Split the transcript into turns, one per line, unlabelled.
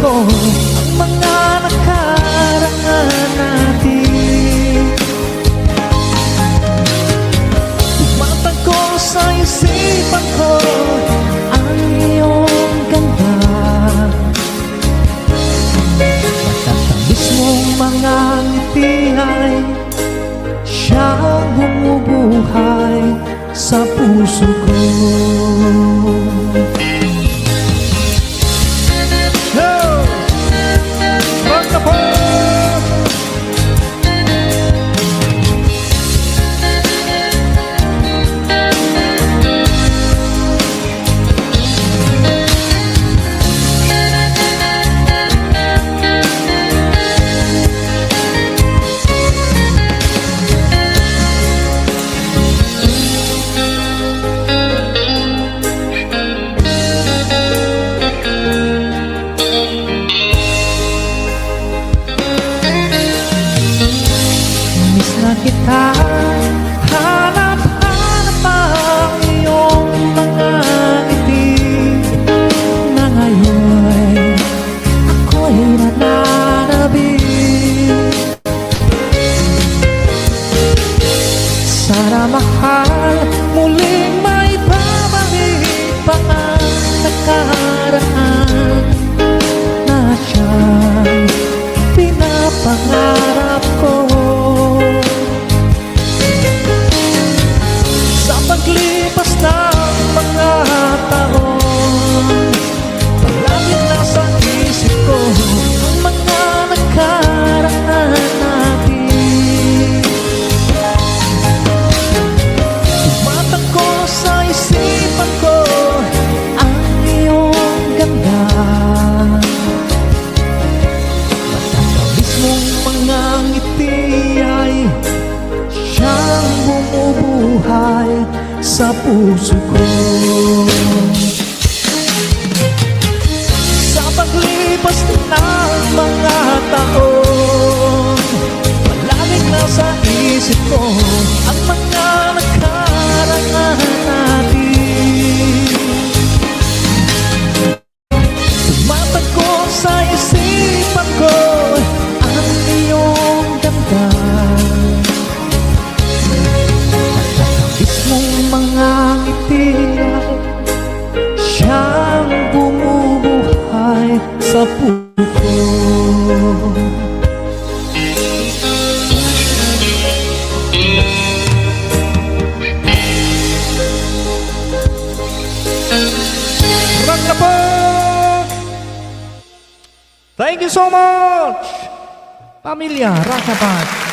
ko ang mga nakaraan natin. Tumatagko sa isipan ko ang iyong ganda. Matatamis mong mga ngiti ay siyang bumubuhay sa puso ko. Kita hanap-hanap ang iyong mga ngiti na ngayon ako'y nananabik. Sana mahal muling may babalik pa ang nakaraan na siyang pinapangarap ko. Paglipas ng mga taon, palaging nasa isip ko ang mga nakaraan natin. Tumatakbo sa isipan ko ang iyong ganda. Matatamis mong mga ngiti ay siyang bumubuhay sa puso ko. Sa paglipas ng mga taon, palaging nasa isip ko ang mga nakaraan natin. Tumatagko sa isipan ko ang iyong ganda. Mga ngiti ay siyang bumubuhay sa puso ko. Rock na po! Thank you so much! Pamilya, rock na pa!